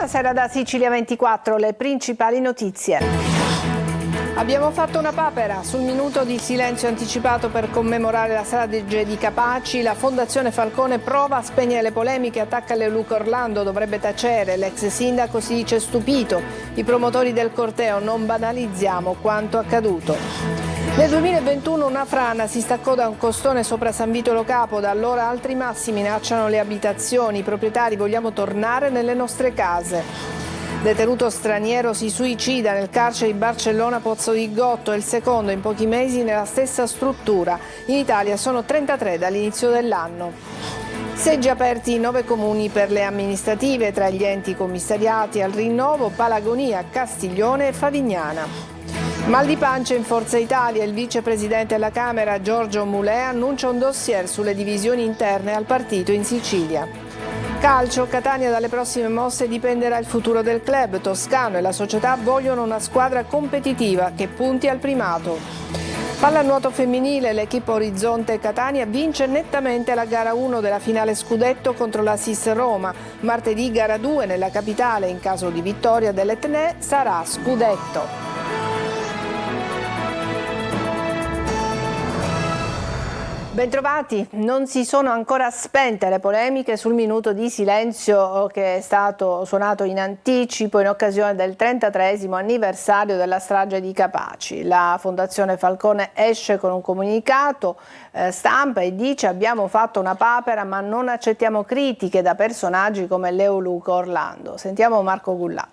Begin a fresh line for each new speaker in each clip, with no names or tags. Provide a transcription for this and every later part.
Buonasera da Sicilia 24, le principali notizie. Abbiamo fatto una papera sul minuto di silenzio anticipato per commemorare la strage di Capaci. La Fondazione Falcone prova a spegnere le polemiche, attacca Leoluca Orlando, dovrebbe tacere. L'ex sindaco si dice stupito. I promotori del corteo: non banalizziamo quanto accaduto. Nel 2021 una frana si staccò da un costone sopra San Vito Lo Capo, da allora altri massi minacciano le abitazioni. I proprietari: vogliamo tornare nelle nostre case. Detenuto straniero si suicida nel carcere di Barcellona Pozzo di Gotto, è il secondo in pochi mesi nella stessa struttura. In Italia sono 33 dall'inizio dell'anno. Seggi aperti in 9 comuni per le amministrative, tra gli enti commissariati al rinnovo Palagonia, Castiglione e Favignana. Mal di pancia in Forza Italia, il vicepresidente della Camera Giorgio Mulè annuncia un dossier sulle divisioni interne al partito in Sicilia. Calcio, Catania: dalle prossime mosse dipenderà il futuro del club. Toscano e la società vogliono una squadra competitiva che punti al primato. Pallanuoto femminile, l'equipe Orizzonte Catania vince nettamente la gara 1 della finale scudetto contro la SIS Roma. Martedì gara 2 nella capitale, in caso di vittoria dell'Etnè sarà scudetto. Bentrovati, non si sono ancora spente le polemiche sul minuto di silenzio che è stato suonato in anticipo in occasione del 33esimo anniversario della strage di Capaci. La Fondazione Falcone esce con un comunicato stampa e dice: abbiamo fatto una papera ma non accettiamo critiche da personaggi come Leoluca Orlando. Sentiamo Marco Gullà.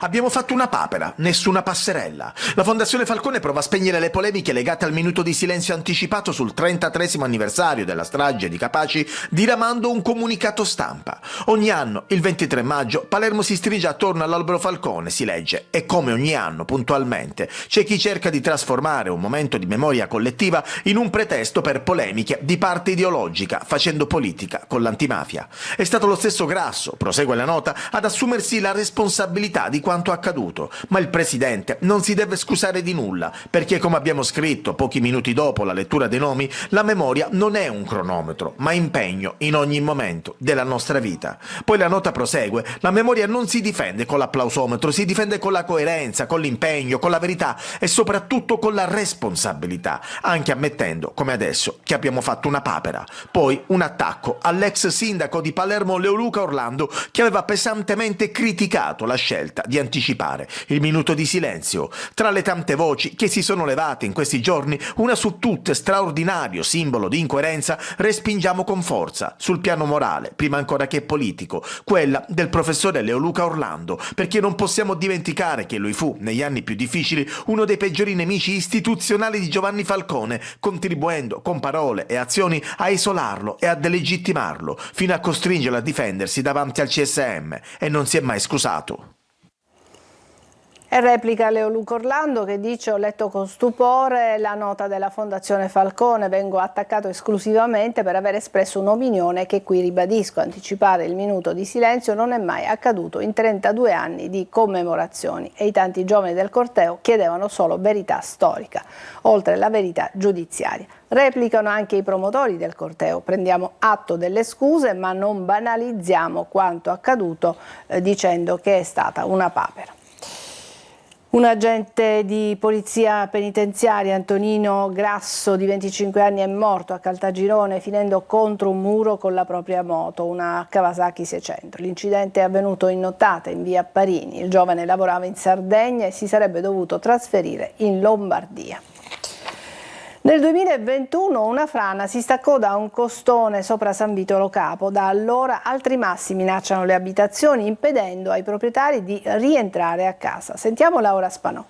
Abbiamo fatto una papera, nessuna passerella. La Fondazione Falcone prova a spegnere le polemiche legate al minuto di silenzio anticipato sul 33esimo anniversario della strage di Capaci, diramando un comunicato stampa. Ogni anno, il 23 maggio, Palermo si stringe attorno all'albero Falcone, si legge, e come ogni anno, puntualmente, c'è chi cerca di trasformare un momento di memoria collettiva in un pretesto per polemiche di parte ideologica, facendo politica con l'antimafia. È stato lo stesso Grasso, prosegue la nota, ad assumersi la responsabilità di quanto accaduto, ma il presidente non si deve scusare di nulla, perché, come abbiamo scritto pochi minuti dopo la lettura dei nomi, la memoria non è un cronometro, ma impegno in ogni momento della nostra vita. Poi la nota prosegue: la memoria non si difende con l'applausometro, si difende con la coerenza, con l'impegno, con la verità e soprattutto con la responsabilità, anche ammettendo, come adesso, che abbiamo fatto una papera. Poi un attacco all'ex sindaco di Palermo Leoluca Orlando, che aveva pesantemente criticato la scelta di anticipare il minuto di silenzio. Tra le tante voci che si sono levate in questi giorni, una su tutte straordinario simbolo di incoerenza, respingiamo con forza, sul piano morale, prima ancora che politico, quella del professore Leoluca Orlando, perché non possiamo dimenticare che lui fu, negli anni più difficili, uno dei peggiori nemici istituzionali di Giovanni Falcone, contribuendo con parole e azioni a isolarlo e a delegittimarlo, fino a costringerlo a difendersi davanti al CSM, e non si è mai scusato.
E replica Leoluca Orlando che dice: ho letto con stupore la nota della Fondazione Falcone, vengo attaccato esclusivamente per aver espresso un'opinione che qui ribadisco. Anticipare il minuto di silenzio non è mai accaduto in 32 anni di commemorazioni e i tanti giovani del corteo chiedevano solo verità storica, oltre alla verità giudiziaria. Replicano anche i promotori del corteo: prendiamo atto delle scuse ma non banalizziamo quanto accaduto, dicendo che è stata una papera. Un agente di polizia penitenziaria, Antonino Grasso, di 25 anni, è morto a Caltagirone finendo contro un muro con la propria moto, una Kawasaki 600. L'incidente è avvenuto in nottata in via Parini. Il giovane lavorava in Sardegna e si sarebbe dovuto trasferire in Lombardia. Nel 2021 una frana si staccò da un costone sopra San Vito Lo Capo. Da allora altri massi minacciano le abitazioni, impedendo ai proprietari di rientrare a casa. Sentiamo Laura Spanò.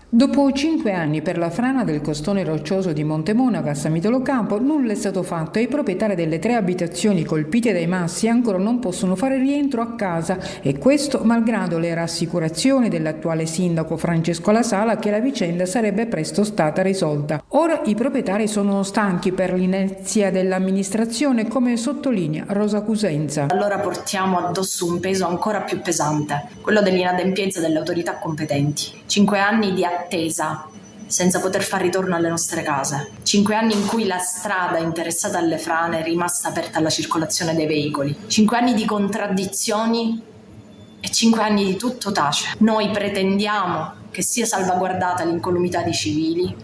Dopo 5 anni per la frana del costone roccioso di Monte Monaco a San Vito Lo Capo, nulla è stato fatto e i proprietari delle 3 abitazioni colpite dai massi ancora non possono fare rientro a casa, e questo malgrado le rassicurazioni dell'attuale sindaco Francesco La Sala che la vicenda sarebbe presto stata risolta. Ora i proprietari sono stanchi per l'inerzia dell'amministrazione, come sottolinea Rosa Cusenza.
Allora portiamo addosso un peso ancora più pesante, quello dell'inadempienza delle autorità competenti. 5 anni di attesa senza poter far ritorno alle nostre case. 5 anni in cui la strada interessata alle frane è rimasta aperta alla circolazione dei veicoli. 5 anni di contraddizioni e 5 anni di tutto tace. Noi pretendiamo che sia salvaguardata l'incolumità dei civili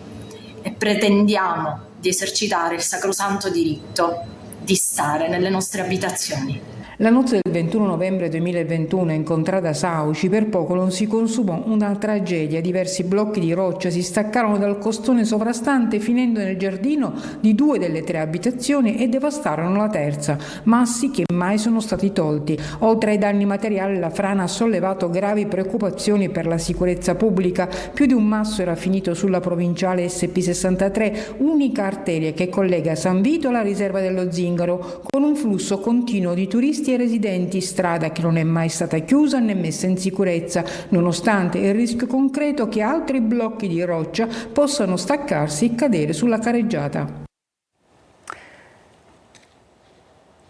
e pretendiamo di esercitare il sacrosanto diritto di stare nelle nostre abitazioni.
La notte del 21 novembre 2021 in contrada Sauci per poco non si consumò una tragedia. Diversi blocchi di roccia si staccarono dal costone sovrastante finendo nel giardino di 2 delle 3 abitazioni e devastarono la terza, massi che mai sono stati tolti. Oltre ai danni materiali, la frana ha sollevato gravi preoccupazioni per la sicurezza pubblica. Più di un masso era finito sulla provinciale SP63, unica arteria che collega San Vito alla riserva dello Zingaro, con un flusso continuo di turisti e residenti, strada che non è mai stata chiusa né messa in sicurezza, nonostante il rischio concreto che altri blocchi di roccia possano staccarsi e cadere sulla careggiata.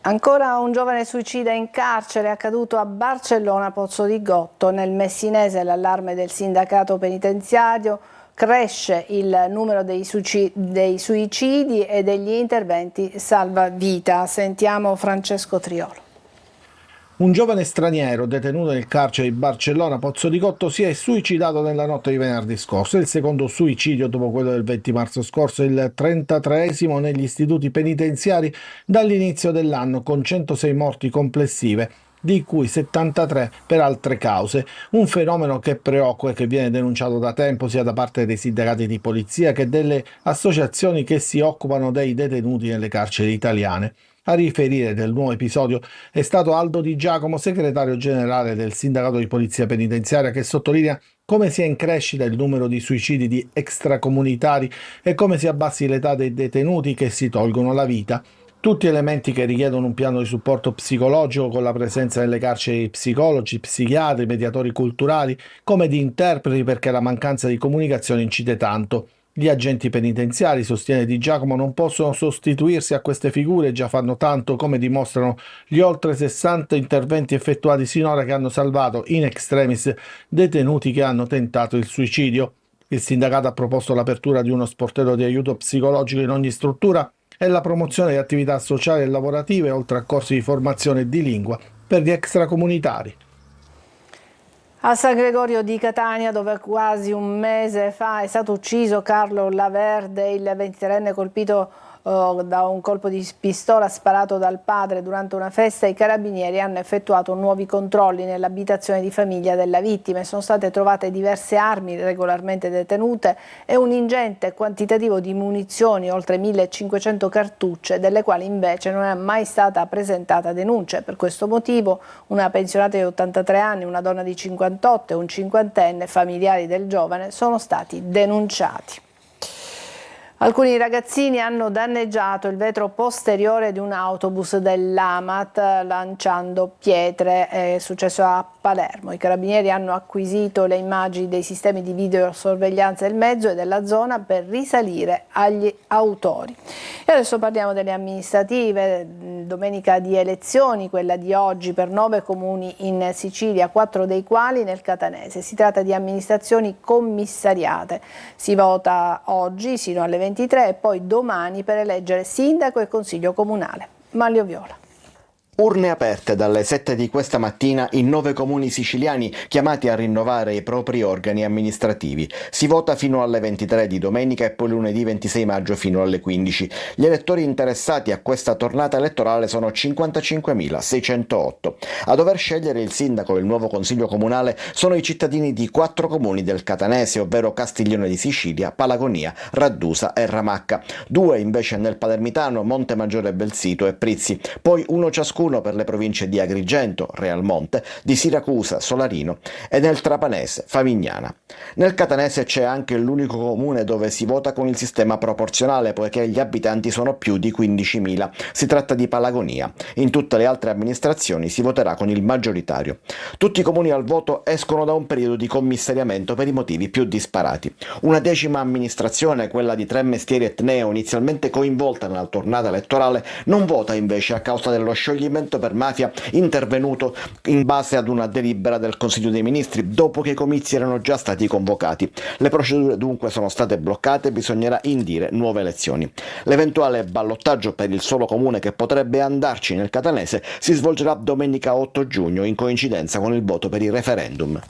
Ancora un giovane suicida in carcere, accaduto a Barcellona Pozzo di Gotto. Nel Messinese l'allarme del sindacato penitenziario: cresce il numero dei suicidi e degli interventi salvavita. Sentiamo Francesco Triolo.
Un giovane straniero detenuto nel carcere di Barcellona Pozzo di Gotto si è suicidato nella notte di venerdì scorso. È il secondo suicidio dopo quello del 20 marzo scorso, il 33esimo negli istituti penitenziari dall'inizio dell'anno, con 106 morti complessive, di cui 73 per altre cause. Un fenomeno che preoccupa e che viene denunciato da tempo sia da parte dei sindacati di polizia che delle associazioni che si occupano dei detenuti nelle carceri italiane. A riferire del nuovo episodio è stato Aldo Di Giacomo, segretario generale del sindacato di polizia penitenziaria, che sottolinea come sia in crescita il numero di suicidi di extracomunitari e come si abbassi l'età dei detenuti che si tolgono la vita. Tutti elementi che richiedono un piano di supporto psicologico, con la presenza nelle carceri di psicologi, psichiatri, mediatori culturali, come di interpreti, perché la mancanza di comunicazione incide tanto. Gli agenti penitenziari, sostiene Di Giacomo, non possono sostituirsi a queste figure, già fanno tanto, come dimostrano gli oltre 60 interventi effettuati sinora, che hanno salvato in extremis detenuti che hanno tentato il suicidio. Il sindacato ha proposto l'apertura di uno sportello di aiuto psicologico in ogni struttura e la promozione di attività sociali e lavorative, oltre a corsi di formazione di lingua per gli extracomunitari.
A San Gregorio di Catania, dove quasi un mese fa è stato ucciso Carlo Laverde, il 23enne colpito da un colpo di pistola sparato dal padre durante una festa, i carabinieri hanno effettuato nuovi controlli nell'abitazione di famiglia della vittima e sono state trovate diverse armi regolarmente detenute e un ingente quantitativo di munizioni, oltre 1500 cartucce, delle quali invece non è mai stata presentata denuncia. Per questo motivo una pensionata di 83 anni, una donna di 58 e un cinquantenne, familiari del giovane, sono stati denunciati. Alcuni ragazzini hanno danneggiato il vetro posteriore di un autobus dell'Amat lanciando pietre. È successo a Palermo. I carabinieri hanno acquisito le immagini dei sistemi di videosorveglianza del mezzo e della zona per risalire agli autori. E adesso parliamo delle amministrative. Domenica di elezioni, quella di oggi, per 9 comuni in Sicilia, 4 dei quali nel Catanese. Si tratta di amministrazioni commissariate. Si vota oggi sino alle 23 e poi domani per eleggere sindaco e consiglio comunale. Manlio Viola.
Urne aperte dalle 7 di questa mattina in 9 comuni siciliani chiamati a rinnovare i propri organi amministrativi. Si vota fino alle 23 di domenica e poi lunedì 26 maggio fino alle 15. Gli elettori interessati a questa tornata elettorale sono 55.608. A dover scegliere il sindaco e il nuovo consiglio comunale sono i cittadini di 4 comuni del Catanese, ovvero Castiglione di Sicilia, Palagonia, Raddusa e Ramacca. 2 invece nel palermitano, Montemaggiore Belsito e Prizzi. Poi uno ciascuno per le province di Agrigento, Realmonte, di Siracusa, Solarino e nel trapanese, Favignana. Nel Catanese c'è anche l'unico comune dove si vota con il sistema proporzionale, poiché gli abitanti sono più di 15.000. Si tratta di Palagonia. In tutte le altre amministrazioni si voterà con il maggioritario. Tutti i comuni al voto escono da un periodo di commissariamento per i motivi più disparati. Una 10ª amministrazione, quella di Tremestieri e Tneo, inizialmente coinvolta nella tornata elettorale, non vota invece a causa dello scioglimento procedimento per mafia intervenuto in base ad una delibera del Consiglio dei Ministri, dopo che i comizi erano già stati convocati. Le procedure dunque sono state bloccate e bisognerà indire nuove elezioni. L'eventuale ballottaggio per il solo comune che potrebbe andarci nel catanese si svolgerà domenica 8 giugno in coincidenza con il voto per il referendum.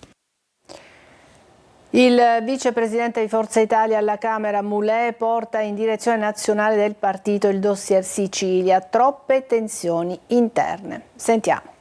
Il vicepresidente di Forza Italia alla Camera Mulè porta in direzione nazionale del partito il dossier Sicilia. Troppe tensioni interne. Sentiamo.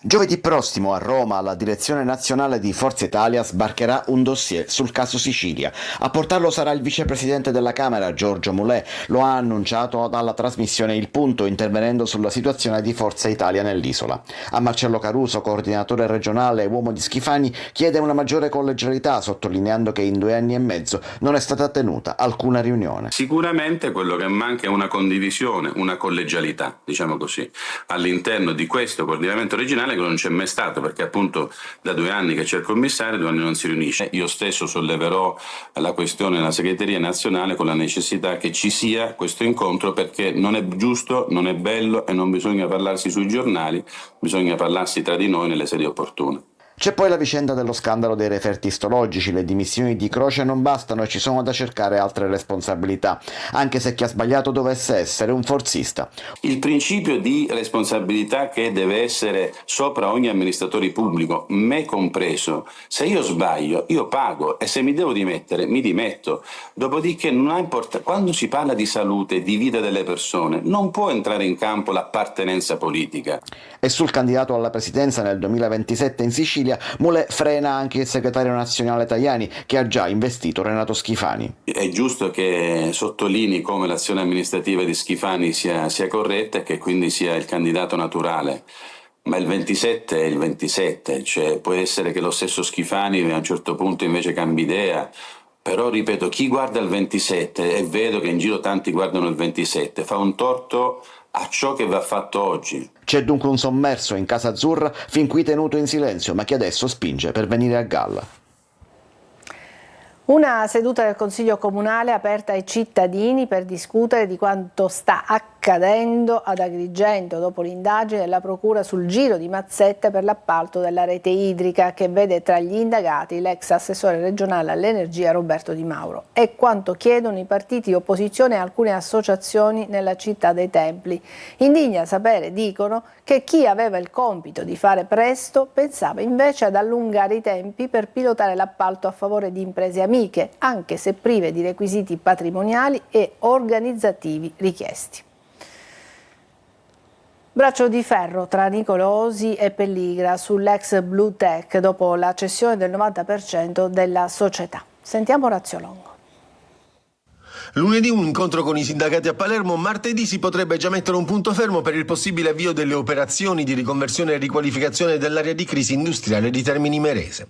Giovedì prossimo a Roma la direzione nazionale di Forza Italia sbarcherà un dossier sul caso Sicilia. A portarlo sarà il vicepresidente della Camera Giorgio Mulè. Lo ha annunciato dalla trasmissione Il Punto, intervenendo sulla situazione di Forza Italia nell'isola. A Marcello Caruso, coordinatore regionale e uomo di Schifani, chiede una maggiore collegialità, sottolineando che in 2 anni e mezzo non è stata tenuta alcuna riunione.
Sicuramente quello che manca è una condivisione, una collegialità, diciamo così, all'interno di questo coordinamento regionale, che non c'è mai stato, perché appunto da 2 anni che c'è il commissario, 2 anni non si riunisce. Io stesso solleverò la questione nella segreteria nazionale con la necessità che ci sia questo incontro, perché non è giusto, non è bello e non bisogna parlarsi sui giornali, bisogna parlarsi tra di noi nelle sedi opportune.
C'è poi la vicenda dello scandalo dei referti istologici. Le dimissioni di Croce non bastano e ci sono da cercare altre responsabilità, anche se chi ha sbagliato dovesse essere un forzista.
Il principio di responsabilità che deve essere sopra ogni amministratore pubblico, me compreso. Se io sbaglio, io pago, e se mi devo dimettere, mi dimetto. Dopodiché non ha importanza. Quando si parla di salute, di vita delle persone, non può entrare in campo l'appartenenza politica.
E sul candidato alla presidenza nel 2027 in Sicilia, Mulè frena anche il segretario nazionale Tajani, che ha già investito Renato Schifani.
È giusto che sottolinei come l'azione amministrativa di Schifani sia corretta e che quindi sia il candidato naturale. Ma il 27 è il 27, cioè può essere che lo stesso Schifani a un certo punto invece cambi idea. Però, ripeto, chi guarda il 27, e vedo che in giro tanti guardano il 27, fa un torto a ciò che va fatto oggi.
C'è dunque un sommerso in Casa Azzurra, fin qui tenuto in silenzio, ma che adesso spinge per venire a galla.
Una seduta del Consiglio Comunale aperta ai cittadini per discutere di quanto sta accadendo ad Agrigento dopo l'indagine della Procura sul giro di mazzette per l'appalto della rete idrica, che vede tra gli indagati l'ex assessore regionale all'energia Roberto Di Mauro, e quanto chiedono i partiti di opposizione e alcune associazioni nella città dei Templi. Indigna sapere, dicono, che chi aveva il compito di fare presto pensava invece ad allungare i tempi per pilotare l'appalto a favore di imprese amiche, anche se prive di requisiti patrimoniali e organizzativi richiesti. Braccio di ferro tra Nicolosi e Pelligra sull'ex Blue Tech dopo la cessione del 90% della società. Sentiamo Orazio Longo.
Lunedì un incontro con i sindacati a Palermo, martedì si potrebbe già mettere un punto fermo per il possibile avvio delle operazioni di riconversione e riqualificazione dell'area di crisi industriale di Termini Imerese.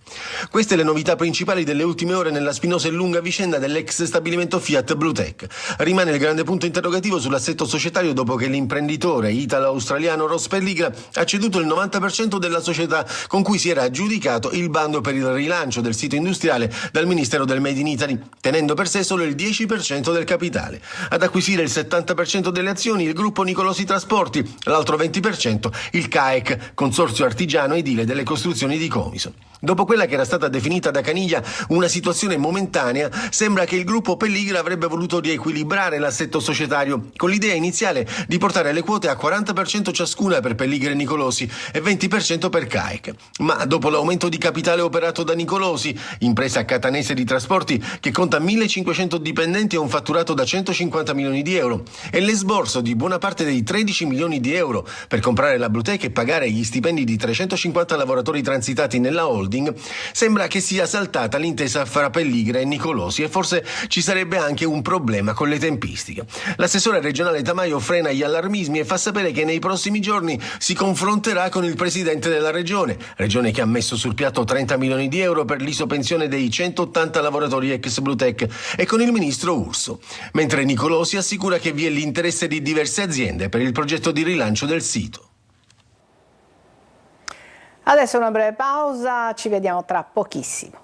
Queste le novità principali delle ultime ore nella spinosa e lunga vicenda dell'ex stabilimento Fiat Bluetech. Rimane il grande punto interrogativo sull'assetto societario dopo che l'imprenditore italo-australiano Ross Pelligra ha ceduto il 90% della società con cui si era aggiudicato il bando per il rilancio del sito industriale dal Ministero del Made in Italy, tenendo per sé solo il 10% del capitale. Ad acquisire il 70% delle azioni il gruppo Nicolosi Trasporti, l'altro 20% il CAEC, Consorzio Artigiano Edile delle Costruzioni di Comiso. Dopo quella che era stata definita da Caniglia una situazione momentanea, sembra che il gruppo Pelligra avrebbe voluto riequilibrare l'assetto societario, con l'idea iniziale di portare le quote a 40% ciascuna per Pelligra e Nicolosi e 20% per CAEC. Ma dopo l'aumento di capitale operato da Nicolosi, impresa catanese di trasporti che conta 1.500 dipendenti e un fatturato da 150 milioni di euro, e l'esborso di buona parte dei 13 milioni di euro per comprare la Bluetech e pagare gli stipendi di 350 lavoratori transitati nella holding, sembra che sia saltata l'intesa fra Pelligra e Nicolosi, e forse ci sarebbe anche un problema con le tempistiche. L'assessore regionale Tamaio frena gli allarmismi e fa sapere che nei prossimi giorni si confronterà con il presidente della regione che ha messo sul piatto 30 milioni di euro per l'isopensione dei 180 lavoratori ex Bluetech, e con il ministro Urso, mentre Nicolosi assicura che vi è l'interesse di diverse aziende per il progetto di rilancio del sito.
Adesso una breve pausa, ci vediamo tra pochissimo.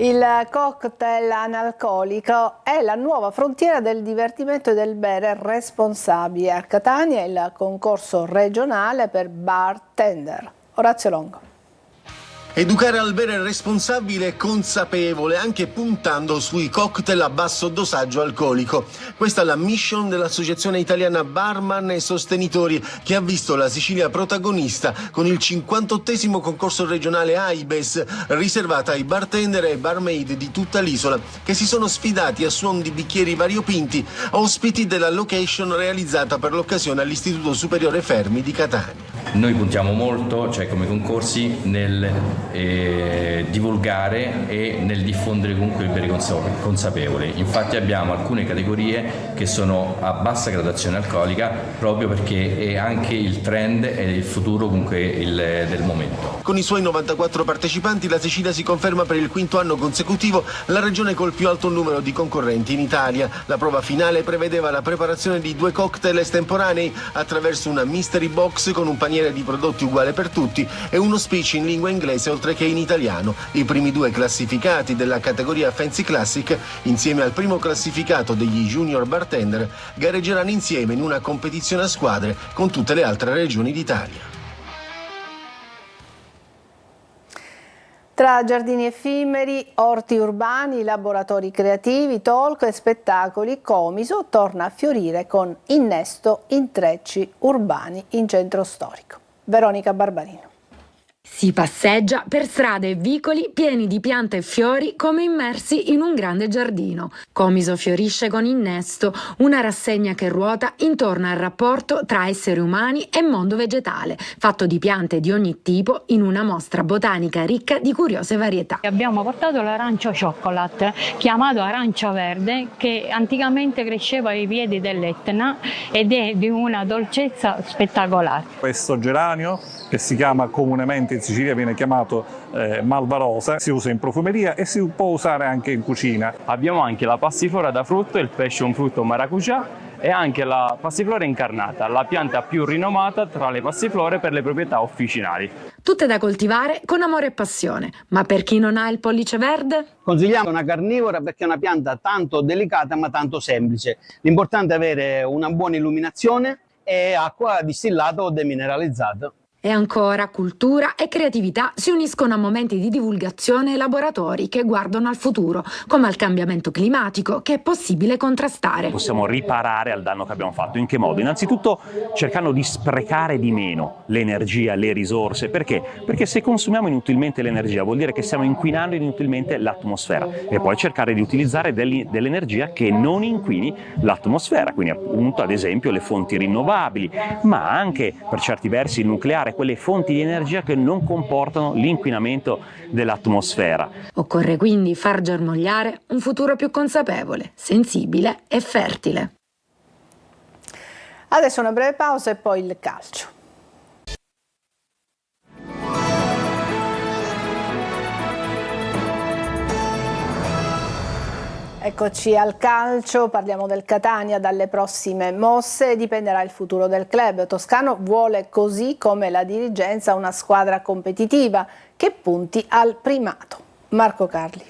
Il cocktail analcolico è la nuova frontiera del divertimento e del bere responsabile. A Catania il concorso regionale per bartender. Orazio Longo.
Educare al bere responsabile e consapevole, anche puntando sui cocktail a basso dosaggio alcolico. Questa è la mission dell'Associazione Italiana Barman e Sostenitori, che ha visto la Sicilia protagonista con il 58° concorso regionale AIBES, riservata ai bartender e barmaid di tutta l'isola, che si sono sfidati a suon di bicchieri variopinti, ospiti della location realizzata per l'occasione all'Istituto Superiore Fermi di Catania.
Noi puntiamo molto, come concorsi, nel divulgare e nel diffondere comunque il bere consapevole. Infatti abbiamo alcune categorie che sono a bassa gradazione alcolica, proprio perché è anche il trend e il futuro comunque del momento.
Con i suoi 94 partecipanti la Sicilia si conferma per il 5º anno consecutivo la regione col più alto numero di concorrenti in Italia. La prova finale prevedeva la preparazione di 2 cocktail estemporanei attraverso una mystery box con un paniere di prodotti uguale per tutti e uno speech in lingua inglese oltre che in italiano. I primi 2 classificati della categoria Fancy Classic, insieme al primo classificato degli Junior Bartender, gareggeranno insieme in una competizione a squadre con tutte le altre regioni d'Italia.
Tra giardini effimeri, orti urbani, laboratori creativi, talk e spettacoli, Comiso torna a fiorire con Innesto Intrecci Urbani in centro storico. Veronica Barbarino.
Si passeggia per strade e vicoli pieni di piante e fiori come immersi in un grande giardino. Comiso fiorisce con Innesto, una rassegna che ruota intorno al rapporto tra esseri umani e mondo vegetale, fatto di piante di ogni tipo in una mostra botanica ricca di curiose varietà.
Abbiamo portato l'arancio chocolate, chiamato arancia verde, che anticamente cresceva ai piedi dell'Etna ed è di una dolcezza spettacolare.
Questo geranio, che si chiama comunemente in Sicilia, viene chiamato malvarosa, si usa in profumeria e si può usare anche in cucina.
Abbiamo anche la passiflora da frutto, il passion frutto maracujá, e anche la passiflora incarnata, la pianta più rinomata tra le passiflore per le proprietà officinali.
Tutte da coltivare con amore e passione, ma per chi non ha il pollice verde?
Consigliamo una carnivora perché è una pianta tanto delicata ma tanto semplice. L'importante è avere una buona illuminazione e acqua distillata o demineralizzata.
E ancora cultura e creatività si uniscono a momenti di divulgazione e laboratori che guardano al futuro, come al cambiamento climatico che è possibile contrastare.
Possiamo riparare al danno che abbiamo fatto. In che modo? Innanzitutto cercando di sprecare di meno l'energia, le risorse. Perché? Perché se consumiamo inutilmente l'energia vuol dire che stiamo inquinando inutilmente l'atmosfera, e poi cercare di utilizzare dell'energia che non inquini l'atmosfera, quindi appunto ad esempio le fonti rinnovabili, ma anche per certi versi il nucleare, quelle fonti di energia che non comportano l'inquinamento dell'atmosfera.
Occorre quindi far germogliare un futuro più consapevole, sensibile e fertile.
Adesso una breve pausa e poi il calcio. Eccoci al calcio, parliamo del Catania. Dalle prossime mosse dipenderà il futuro del club toscano. Vuole, così come la dirigenza, una squadra competitiva che punti al primato. Marco Carli.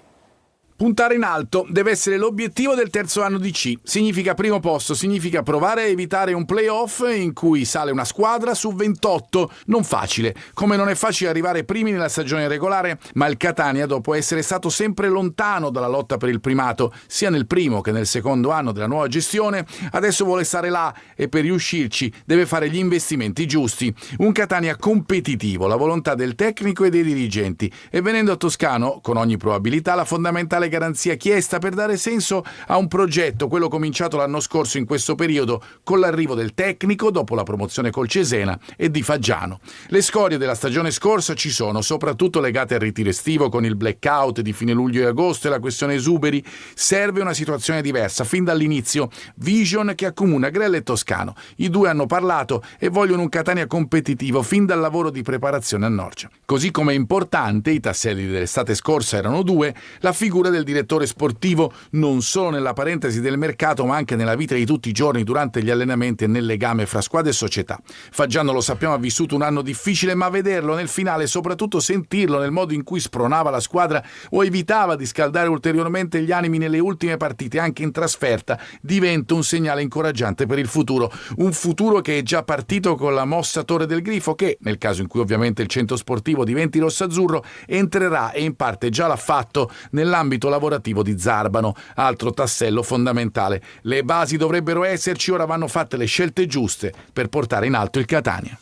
Puntare in alto deve essere l'obiettivo del terzo anno di C. Significa primo posto, significa provare a evitare un play-off in cui sale una squadra su 28. Non facile, come non è facile arrivare primi nella stagione regolare, ma il Catania, dopo essere stato sempre lontano dalla lotta per il primato, sia nel primo che nel secondo anno della nuova gestione, adesso vuole stare là e per riuscirci deve fare gli investimenti giusti. Un Catania competitivo, la volontà del tecnico e dei dirigenti, e venendo a Toscano, con ogni probabilità, la fondamentale garanzia chiesta per dare senso a un progetto, quello cominciato l'anno scorso in questo periodo con l'arrivo del tecnico dopo la promozione col Cesena e di Faggiano. Le scorie della stagione scorsa ci sono, soprattutto legate al ritiro estivo con il blackout di fine luglio e agosto e la questione esuberi. Serve una situazione diversa fin dall'inizio, vision che accomuna Grella e Toscano. I due hanno parlato e vogliono un Catania competitivo fin dal lavoro di preparazione a Norcia. Così come è importante, i tasselli dell'estate scorsa erano due, la figura del del direttore sportivo non solo nella parentesi del mercato ma anche nella vita di tutti i giorni durante gli allenamenti e nel legame fra squadra e società. Fagiano, lo sappiamo, ha vissuto un anno difficile, ma vederlo nel finale e soprattutto sentirlo nel modo in cui spronava la squadra o evitava di scaldare ulteriormente gli animi nelle ultime partite anche in trasferta diventa un segnale incoraggiante per il futuro, un futuro che è già partito con la mossa Torre del Grifo che, nel caso in cui ovviamente il centro sportivo diventi rossazzurro, entrerà e in parte già l'ha fatto nell'ambito lavorativo di Zarbano, altro tassello fondamentale. Le basi dovrebbero esserci, ora vanno fatte le scelte giuste per portare in alto il Catania.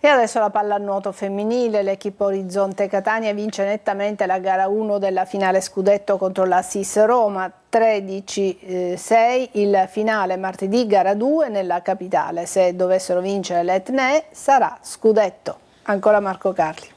E adesso la pallanuoto femminile, l'equipe Orizzonte Catania vince nettamente la gara 1 della finale scudetto contro la SIS Roma, 13-6 il finale martedì, gara 2 nella capitale. Se dovessero vincere le Etnee sarà scudetto. Ancora Marco Carli.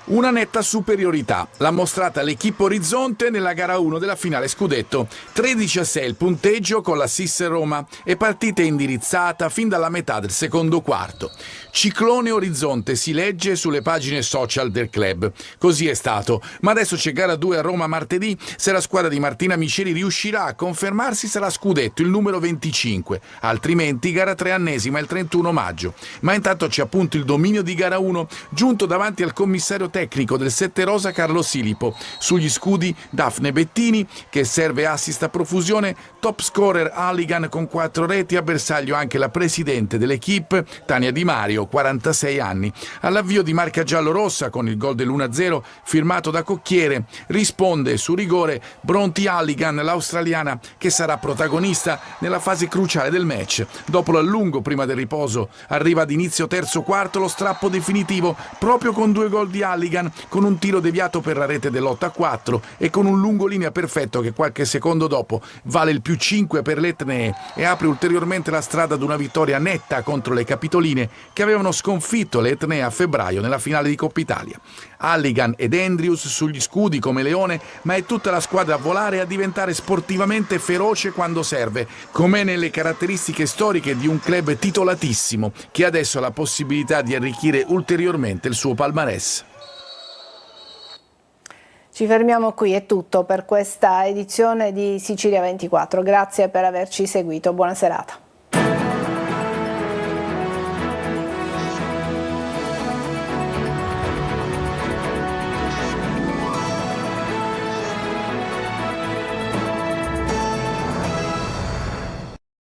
Una netta superiorità l'ha mostrata l'equipe Orizzonte nella gara 1 della finale scudetto. 13-6 il punteggio con la SIS Roma e partita indirizzata fin dalla metà del secondo quarto. Ciclone Orizzonte si legge sulle pagine social del club. Così è stato, ma adesso c'è gara 2 a Roma martedì. Se la squadra di Martina Miceli riuscirà a confermarsi sarà scudetto il numero 25, altrimenti gara 3 ennesima il 31 maggio. Ma intanto c'è appunto il dominio di gara 1 giunto davanti al commissario tecnico del 7 Rosa Carlo Silipo. Sugli scudi Daphne Bettini che serve assist a profusione, top scorer Halligan con 4 reti, a bersaglio anche la presidente dell'equipe Tania Di Mario, 46 anni. All'avvio di marca giallo-rossa con il gol dell'1-0 firmato da Cocchiere risponde su rigore Bronte Halligan, l'australiana che sarà protagonista nella fase cruciale del match. Dopo l'allungo prima del riposo arriva ad inizio terzo quarto lo strappo definitivo proprio con 2 gol di Halligan, con un tiro deviato per la rete dell'8-4 e con un lungolinea perfetto che qualche secondo dopo vale il +5 per le Etnee e apre ulteriormente la strada ad una vittoria netta contro le capitoline che avevano sconfitto le Etnee a febbraio nella finale di Coppa Italia. Halligan ed Andrews sugli scudi come leone, ma è tutta la squadra a volare e a diventare sportivamente feroce quando serve, come nelle caratteristiche storiche di un club titolatissimo che adesso ha la possibilità di arricchire ulteriormente il suo palmarès.
Ci fermiamo qui, è tutto per questa edizione di Sicilia 24. Grazie per averci seguito, buona serata.